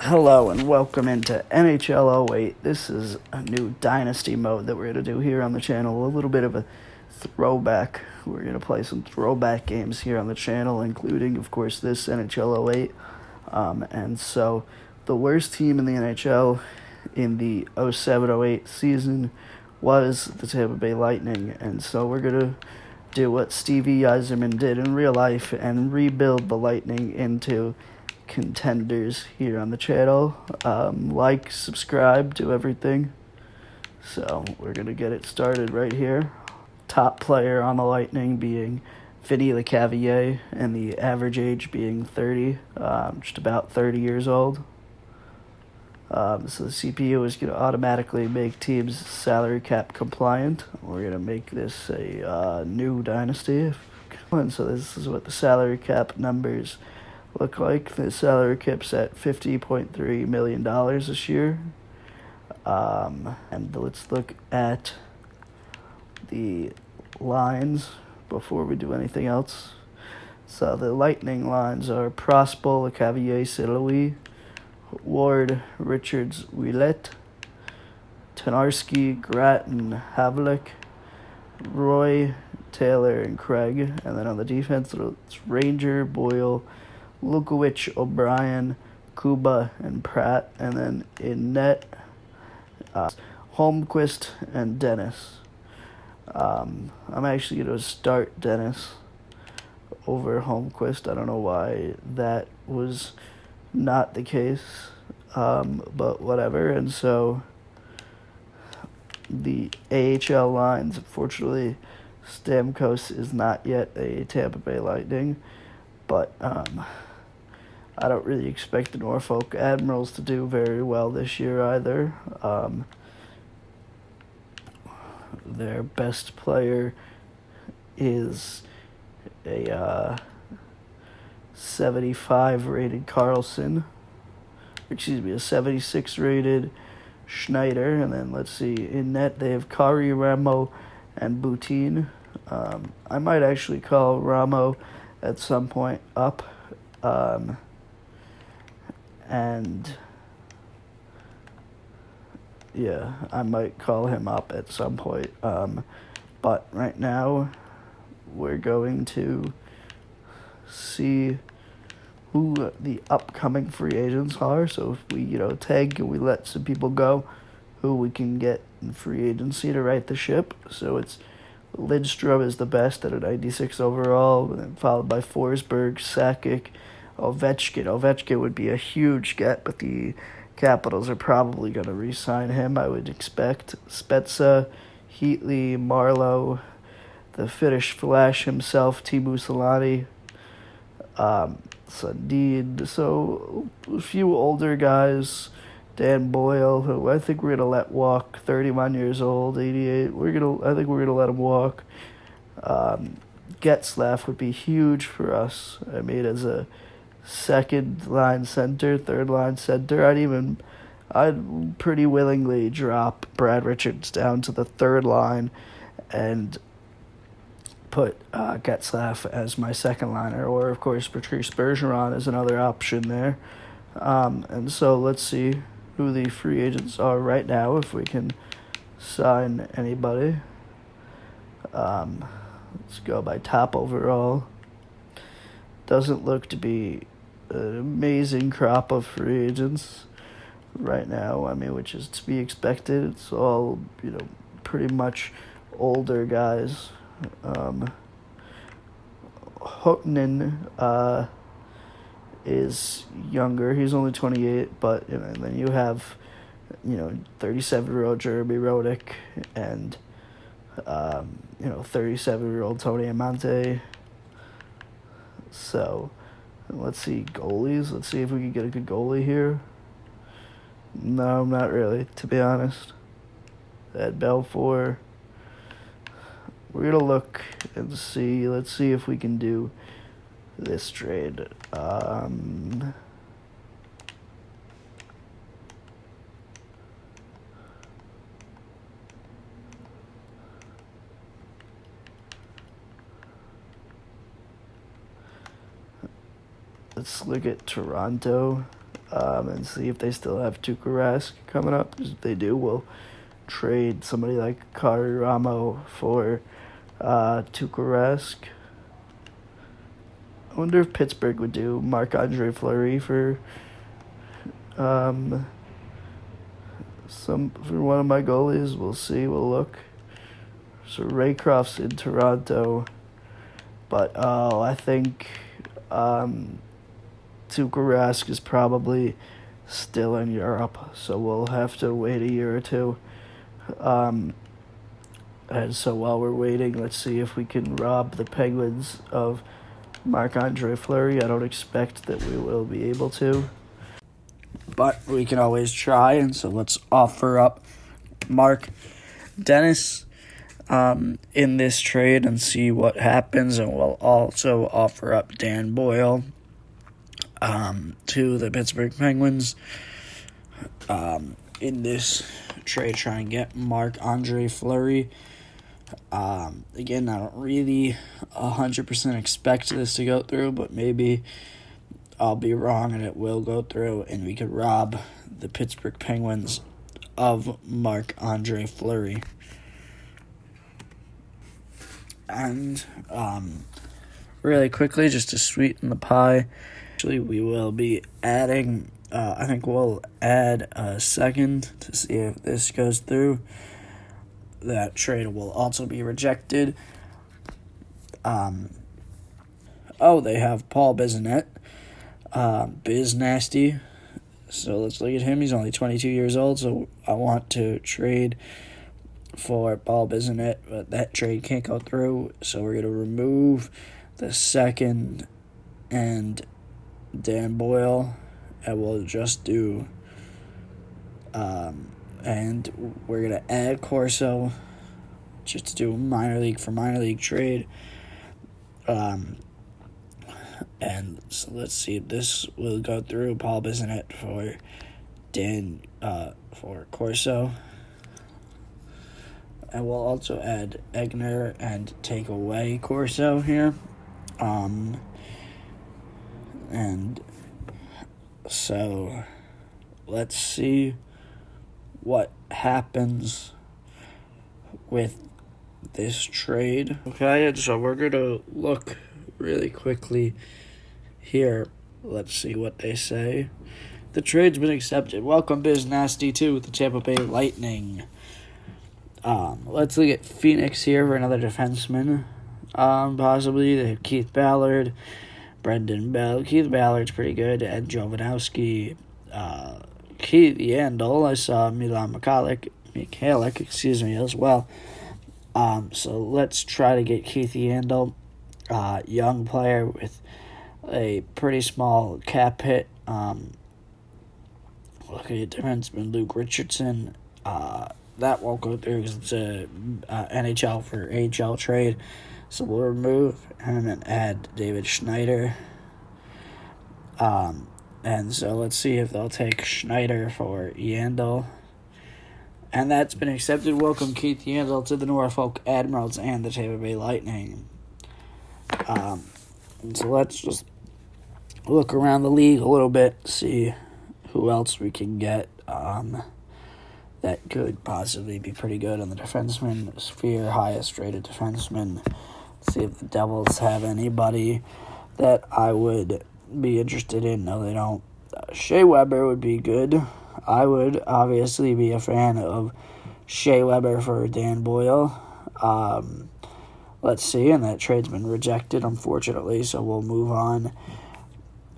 Hello and welcome into NHL 08. This is a new dynasty mode that we're going to do here on the channel. A little bit of a throwback. We're going to play some throwback games here on the channel, including, of course, this NHL 08. And so the worst team in the NHL in the 07-08 season was the Tampa Bay Lightning. And so we're going to do what Stevie Yzerman did in real life and rebuild the Lightning into contenders here on the channel. Like, subscribe, do everything. So we're gonna get it started right here. Top player on the Lightning being Vinny Lecavalier, and the average age being 30, just about 30 years old. So the CPU is going to automatically make teams salary cap compliant. We're going to make this a new dynasty. And so this is what the salary cap numbers look like. The salary cap's at $50.3 million this year. And let's look at the lines before we do anything else. So the Lightning lines are Prospo, Lecavalier, St-Louis, Ward, Richards, Ouellet, Tanarsky, Grattan, Havlik, Roy, Taylor, and Craig. And then on the defense, it's Ranger, Boyle, Lukowicz, O'Brien, Kuba, and Pratt. And then in net, Holmquist and Dennis. I'm actually going to start Dennis over Holmquist. I don't know why that was not the case, but whatever. And so the AHL lines, unfortunately, Stamkos is not yet a Tampa Bay Lightning, but I don't really expect the Norfolk Admirals to do very well this year either. Their best player is a 75 rated Carlson, a 76 rated Schneider, and then let's see, in net they have Kari, Ramo, and Boutin. I might actually call Ramo at some point up, and yeah, I might call him up at some point, but right now we're going to see who the upcoming free agents are. So if we, tank and we let some people go, who we can get in free agency to right the ship. So it's Lidstrom is the best at a 96 overall, and then followed by Forsberg, Sakic, Ovechkin. Ovechkin would be a huge get, but the Capitals are probably going to re-sign him, I would expect. Spezza, Heatley, Marlowe, the Finnish Flash himself, Teemu Selanne, Sundin. So a few older guys, Dan Boyle, who I think we're gonna let walk, 31 years old, 88. I think we're gonna let him walk. Getzlaf would be huge for us. I mean, as a second line center, third line center, I'd pretty willingly drop Brad Richards down to the third line and put Getzlaf as my second liner, or of course Patrice Bergeron is another option there. And so let's see who the free agents are right now, if we can sign anybody. Let's go by top overall. Doesn't look to be an amazing crop of free agents right now, which is to be expected. It's all, pretty much older guys. Huttunen is younger. He's only 28, but and then you have 37-year-old Jeremy Roenick and 37-year-old Tony Amante. So let's see goalies. Let's see if we can get a good goalie here. No, not really, to be honest. Ed Belfour. We're going to look and see. Let's see if we can do this trade. Let's look at Toronto. and see if they still have Tuukka Rask coming up. 'Cause if they do, we'll trade somebody like Kari Ramo for Tuukka Rask. I wonder if Pittsburgh would do Marc-Andre Fleury for for one of my goalies. We'll see. We'll look. So Raycroft's in Toronto, but I think Tuukka Rask is probably still in Europe, so we'll have to wait a year or two. And so while we're waiting, let's see if we can rob the Penguins of Marc-Andre Fleury. I don't expect that we will be able to, but we can always try. And so let's offer up Mark Dennis in this trade and see what happens. And we'll also offer up Dan Boyle to the Pittsburgh Penguins in this trade, try and get Marc-Andre Fleury. Again, I don't really 100% expect this to go through, but maybe I'll be wrong and it will go through, and we could rob the Pittsburgh Penguins of Marc-Andre Fleury. And really quickly, just to sweeten the pie, actually we will be adding, I think we'll add a second to see if this goes through. That trade will also be rejected. They have Paul Bissonnette, Biz Nasty. So let's look at him. He's only 22 years old, so I want to trade for Paul Bissonnette, but that trade can't go through, so we're going to remove the second and Dan Boyle, and we'll just do and we're going to add Corso just to do minor league trade. And so let's see if this will go through. Paul Bissonnette for Dan for Corso. And we'll also add Egner and take away Corso here. And so let's see what happens with this trade. Okay, so we're going to look really quickly here. Let's see what they say. The trade's been accepted. Welcome, Biz Nasty, to the Tampa Bay Lightning. Let's look at Phoenix here for another defenseman. Possibly they have Keith Ballard, Brendan Bell. Keith Ballard's pretty good. Ed Jovanowski, Keith Yandel. I saw Milan Mikhailic, as well. So let's try to get Keith Yandel, young player with a pretty small cap hit. Look at defenseman Luke Richardson. That won't go through because it's a NHL for AHL trade. So we'll remove him and add David Schneider. And so let's see if they'll take Schneider for Yandel. And that's been accepted. Welcome, Keith Yandel, to the Norfolk Admirals and the Tampa Bay Lightning. And so let's just look around the league a little bit, see who else we can get that could possibly be pretty good on the defenseman sphere, highest rated defenseman. See if the Devils have anybody that I would be interested in. No, they don't. Shea Weber would be good. I would obviously be a fan of Shea Weber for Dan Boyle. Let's see, and that trade's been rejected, unfortunately, so we'll move on.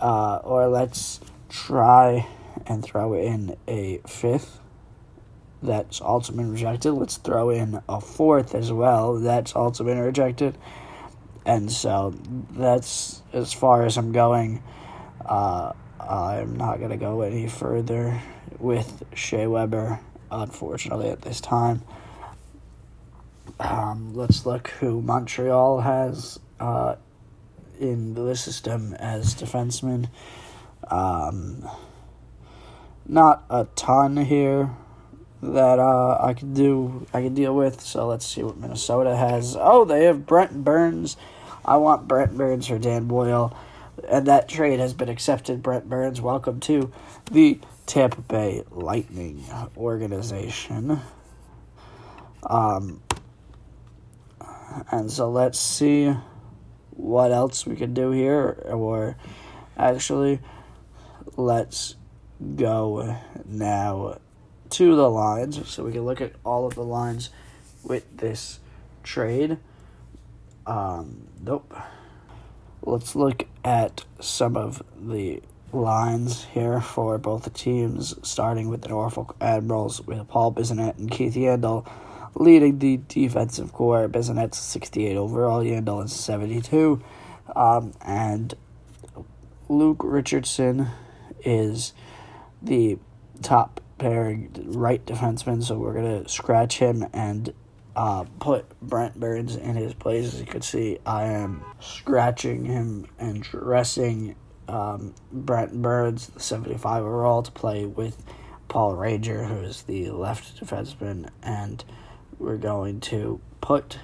Or let's try and throw in a fifth. That's also been rejected. Let's throw in a fourth as well. That's also been rejected. And so that's as far as I'm going. I'm not going to go any further with Shea Weber, unfortunately, at this time. Let's look who Montreal has in the system as defensemen. Not a ton here that I can deal with. So let's see what Minnesota has. Oh, they have Brent Burns. I want Brent Burns for Dan Boyle. And that trade has been accepted. Brent Burns, welcome to the Tampa Bay Lightning organization. And so let's see what else we can do here. Or actually, let's go now to the lines so we can look at all of the lines with this trade. Nope. Let's look at some of the lines here for both the teams, starting with the Norfolk Admirals with Paul Bissonnette and Keith Yandel leading the defensive core. Bissonnette's 68 overall, Yandel is 72. And Luke Richardson is the top pairing right defenseman, so we're going to scratch him and put Brent Burns in his place. As you can see, I am scratching him and dressing Brent Burns, the 75 overall, to play with Paul Ranger, who is the left defenseman, and we're going to put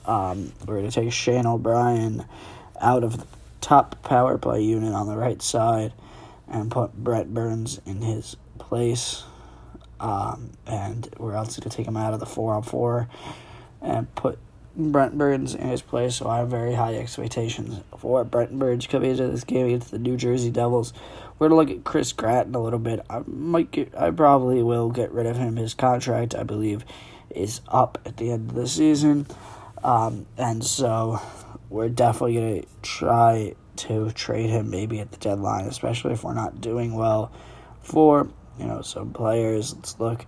we're going to take Shane O'Brien out of the top power play unit on the right side and put Brent Burns in his place. And we're also going to take him out of the 4-on-4 and put Brent Burns in his place. So I have very high expectations for Brent Burns coming into this game against the New Jersey Devils. We're going to look at Chris Gratton a little bit. I probably will get rid of him. His contract, I believe, is up at the end of the season. And so we're definitely going to try to trade him maybe at the deadline, especially if we're not doing well for some players. Let's look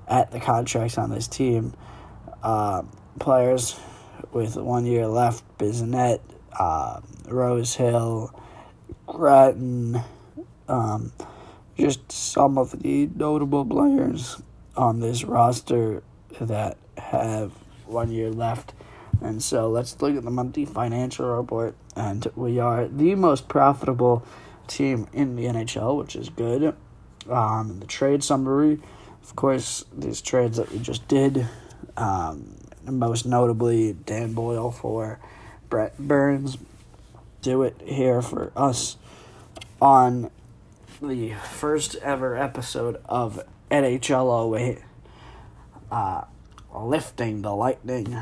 at the contracts on this team. Players with 1 year left: Bissonnette, Rosehill, Gratton, just some of the notable players on this roster that have 1 year left. And so let's look at the monthly financial report, and we are the most profitable team in the NHL, which is good. The trade summary, of course, these trades that we just did, most notably Dan Boyle for Brent Burns, do it here for us on the first ever episode of NHL 08, lifting the Lightning